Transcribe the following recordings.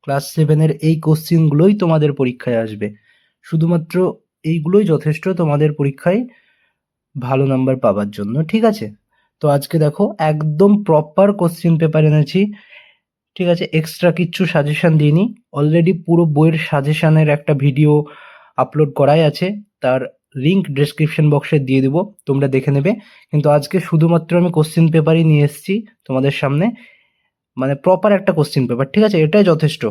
Class 7-এর এই কোশ্চেনগুলোই তোমাদের পরীক্ষায় আসবে। শুধুমাত্র এইগুলোই যথেষ্ট তোমাদের পরীক্ষায় ভালো নাম্বার পাওয়ার জন্য, ঠিক আছে? তো আজকে দেখো একদম প্রপার কোশ্চেন পেপার এনেছি, ঠিক আছে? এক্সট্রা কিচ্ছু সাজেশন দিইনি। অলরেডি পুরো বইয়ের সাজেশনের একটা ভিডিও আপলোড করাই আছে, তার লিঙ্ক ডেসক্রিপশন বক্সে দিয়ে দেবো, তোমরা দেখে নেবে। কিন্তু আজকে শুধুমাত্র আমি কোশ্চেন পেপারই নিয়ে এসেছি তোমাদের সামনে, মানে প্রপার একটা কোশ্চেন পেপার, ঠিক আছে? এটাই যথেষ্ট।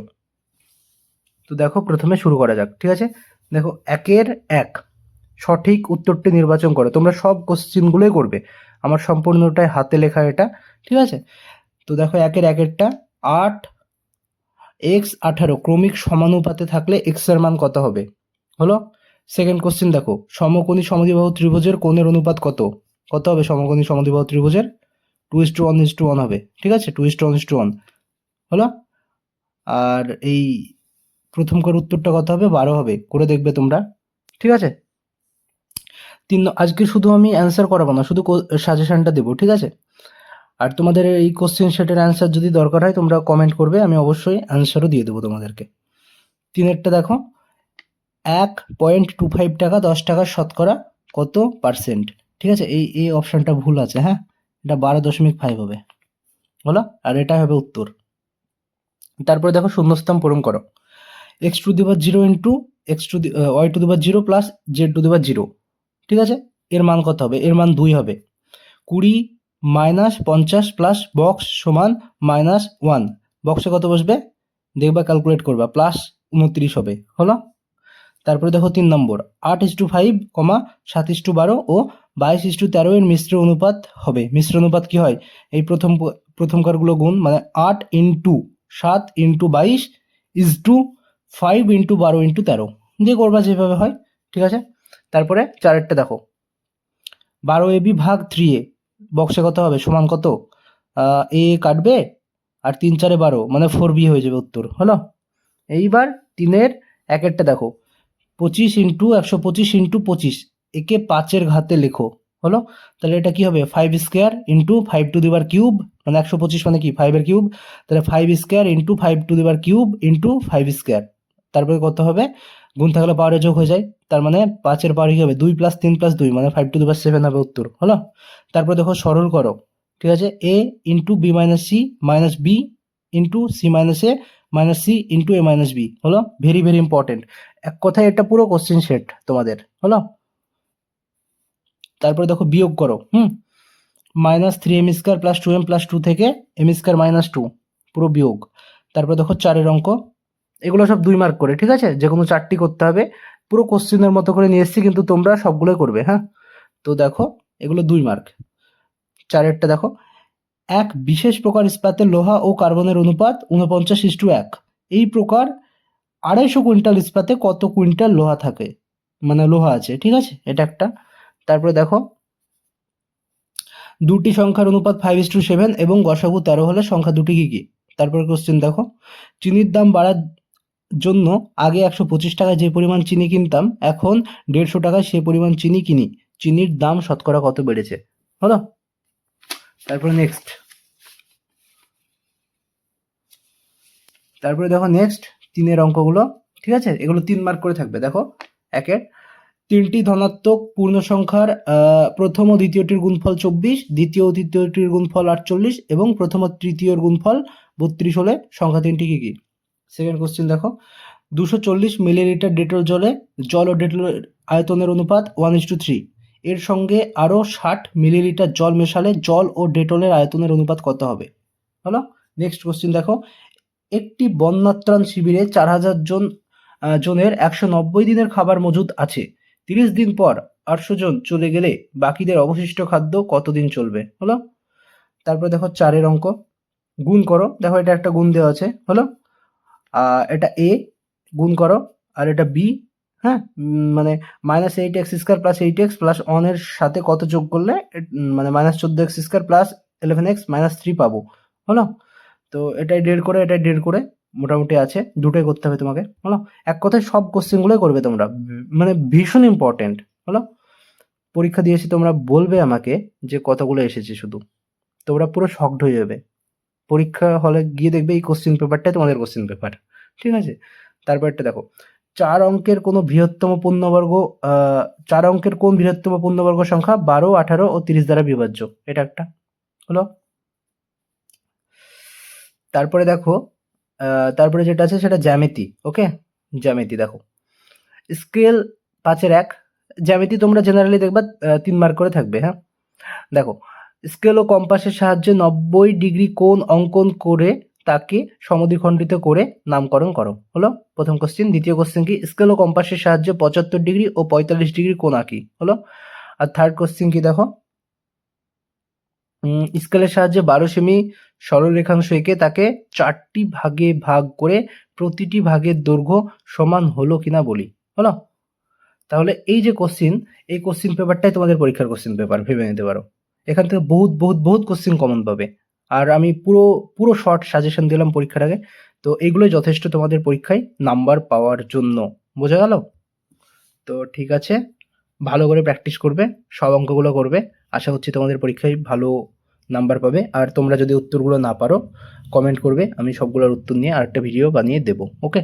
তো দেখো প্রথমে শুরু করা যাক, ঠিক আছে? দেখো 1-1 সঠিক উত্তরটি নির্বাচন করো। তোমরা সব কোশ্চেনগুলোই করবে, আমার সম্পূর্ণটাই হাতে লেখা এটা, ঠিক আছে? তো দেখো 1-1টা 8 এক্স 18 ক্রমিক সমানুপাতে থাকলে এক্স এর মান কত হবে? হলো। সেকেন্ড কোশ্চেন দেখো, সমকোণী সমদ্বিবাহু ত্রিভুজের কোণের অনুপাত কত? কত হবে সমকোণী সমদ্বিবাহু ত্রিভুজের? 2:1:1 হবে, ঠিক আছে? 2:1:1 হলো। আর এই প্রথমকার উত্তরটা কত হবে? 12 হবে, করে দেখবে তোমরা, ঠিক আছে? আজকে শুধু আমি অ্যান্সার করাবো না, শুধু সাজেশনটা দেবো, ঠিক আছে? আর তোমাদের এই কোশ্চেন সেটের অ্যান্সার যদি দরকার হয় তোমরা কমেন্ট করবে, আমি অবশ্যই অ্যান্সারও দিয়ে দেবো তোমাদেরকে। 3-এরটা দেখো, 1.25 টাকা 10 টাকার শতকরা কত পার্সেন্ট? ঠিক আছে, এই অপশনটা ভুল আছে, হ্যাঁ, এটা 12.5 হবে, হলো। আর এটা হবে উত্তর। তারপরে দেখো শূন্যস্থান পূরণ করো। x⁻0 into y⁻0 plus z⁻0, ঠিক আছে? এর মান কত হবে? এর মান 2 হবে। 20 মাইনাস 50 প্লাস বক্স সমান -1, বক্সে কত বসবে দেখবা, ক্যালকুলেট করবা, প্লাস 29 হবে, হলো। তারপরে দেখো 3 নম্বর, 8:5, 7:12 ও 22:13 এর মিশ্র অনুপাত হবে। মিশ্র অনুপাত কি হয়? এই প্রথমকারগুলো গুণ, মানে 8 into 7 into 22 is to 5 into 12 into 13 দিয়ে করবা, যেভাবে হয়, ঠিক আছে? তারপরে 4-এরটা দেখো, 12ab ভাগ 3a, বক্সে কত হবে? সমান কত? এ কাটবে আর 3 4 12, মানে 4b হয়ে যাবে উত্তর, হলো। এইবার 3-এর 1-এরটা দেখো, 25 ইন্টু 125 ইন্টু 25, একে 5-এর ঘাতে লেখো, হলো। তাহলে এটা কি হবে? 5 square into 5 to the power cube, মানে 125 মানে কি 5-এর কিউব, তাহলে 5 square into 5 to the power cube into 5 square. তারপরে কত হবে? গুণ থাকলে পাওয়ারে যোগ হয়ে যায়, তার মানে 5-এর পাওয়ার কি হবে? 2 + 3 + 2, মানে 5 টু দি পাওয়ার 7 হবে উত্তর, হলো। তারপরে দেখো সরল করো, ঠিক আছে? a into b minus C minus b into সি minus A minus C into A minus B, হলো। ভেরি ভেরি ইম্পর্টেন্ট, এক কথায় এটা পুরো কোশ্চেন সেট তোমাদের, হলো। তারপরে দেখো বিয়োগ করো, -3m² + 2m + 2 থেকে m² - 2, পুরো বিয়োগ। তারপরে দেখো 4-এর অঙ্ক, এগুলো সব 2 মার্ক করে, ঠিক আছে? যে কোনো 4টি করতে হবে, পুরো কোশ্চেনের মতো করে নিয়ে এসেছি, কিন্তু তোমরা সবগুলোই করবে, হ্যাঁ। তো দেখো এগুলো 2 মার্ক। 4-এরটা দেখো, এক বিশেষ প্রকার ইস্পাতের লোহা ও কার্বনের অনুপাত 49:1, এই প্রকার 250 কুইন্টাল ইস্পাতে কত কুইন্টাল লোহা থাকে, মানে লোহা আছে, ঠিক আছে? এটা একটা। তারপরে দেখো, দুটি সংখ্যার অনুপাত 5:7 এবং গসাগু 13 হলে সংখ্যা দুটি কি কি? তারপরে কোশ্চেন দেখো, চিনির দাম বাড়ার জন্য আগে 125 টাকায় যে পরিমাণ চিনি কিনতাম, এখন 150 টাকায় সে পরিমাণ চিনি কিনি, চিনির দাম শতকরা কত বেড়েছে, হলো। তারপরে নেক্সট, তারপরে দেখো নেক্সট 3-এর অঙ্কগুলো, ঠিক আছে? এগুলো 3 মার্ক করে থাকবে। দেখো 1-এর, 3টি ধনাত্মক পূর্ণ সংখ্যার প্রথম ও দ্বিতীয়টির গুণফল 24, দ্বিতীয় ও তৃতীয়টির গুণফল 48 এবং প্রথম ও তৃতীয়র গুণফল 32 হলে সংখ্যা 3টি কি কি? সেকেন্ড কোশ্চেন দেখো, 240 মিলিলিটার ডেটল জলে জল ও ডেটলের আয়তনের অনুপাত 1:3, এর সঙ্গে আরও 60 মিলিলিটার জল মেশালে জল ও ডেটলের আয়তনের অনুপাত কত হবে, হলো। নেক্সট কোশ্চেন দেখো, একটি বন্যাত্রাণ শিবিরে 4000 জনের 190 দিনের খাবার মজুদ আছে, 30 দিন পর 800 জন চলে গেলে বাকিদের অবশিষ্ট খাদ্য কতদিন চলবে, হলো। তারপরে দেখো 4-এর অঙ্ক, গুণ করো। দেখো এটা একটা গুণ দেওয়া আছে, হলো। এটা এ গুণ করো, আর এটা বি, হ্যাঁ, মানে -8x² + 8x + 1 এর সাথে কত যোগ করলে মানে -14x² + 11x - 3 পাবো, হলো। তো এটাই ডের করে, এটাই ডের করে, মোটামুটি আছে, দুটোই করতে হবে তোমাকে, হলো। এক কথায় সব কোশ্চেনগুলোই করবে তোমরা, মানে ভীষণ ইম্পর্টেন্ট, হলো। পরীক্ষা দিয়েছি, তোমরা বলবে আমাকে যে কতগুলো এসেছে, শুধু তোমরা পুরো শকড হয়ে যাবে। পরীক্ষা হলে গিয়ে দেখবে এই কোশ্চেন পেপারটাই তোমাদের কোশ্চেন পেপার, ঠিক আছে? তারপরেরটা দেখো, 4 অঙ্কের কোনো বৃহত্তম পূর্ণবর্গ 4 অঙ্কের কোন বৃহত্তম পূর্ণবর্গ সংখ্যা 12, 18 ও 30 দ্বারা বিভাজ্য? এটা একটা হলো। তারপরে দেখো তারপরে যেটা আছে সেটা জ্যামিতি। ওকে? জ্যামিতি দেখো। স্কেল 5 এর 1 জ্যামিতি তোমরা জেনারেলি দেখবা 3 মার্ক করে থাকবে, হ্যাঁ? দেখো, স্কেল ও কম্পাসের সাহায্যে 90 ডিগ্রি কোণ অঙ্কন করে তাকে সমদ্বিখণ্ডিত করে নামকরণ করো। হলো প্রথম কোশ্চেন। দ্বিতীয় কোশ্চেন কি, স্কেল ও কম্পাসের সাহায্যে 75 ডিগ্রি ও 45 ডিগ্রি কোণ আঁকি। হলো। আর থার্ড কোশ্চেন কি দেখো, স্কেলের সাহায্যে 12 সেমি সরলরেখাংশ এঁকে তাকে 4টি ভাগে ভাগ করে প্রতিটি ভাগের দৈর্ঘ্য সমান হলো কিনা বলি। হলো। তাহলে এই যে কোশ্চিন, এই কোশ্চিন পেপারটাই তোমাদের পরীক্ষার কোশ্চিন পেপার ভেবে নিতে পারো। এখান থেকে বহুত বহুত বহুত কোশ্চিন কমন পাবে। আর আমি পুরো পুরো শর্ট সাজেশন দিলাম পরীক্ষার আগে। তো এইগুলোই যথেষ্ট তোমাদের পরীক্ষায় নাম্বার পাওয়ার জন্য। বোঝা গেল? তো ঠিক আছে, ভালো করে প্র্যাকটিস করবে, সব অঙ্কগুলো করবে। আশা করছি তোমাদের পরীক্ষায় ভালো নাম্বার পাবে। আর তোমরা যদি উত্তরগুলো না পারো কমেন্ট করবে, আমি সবগুলোর উত্তর নিয়ে আরেকটা ভিডিও বানিয়ে দেবো। ওকে?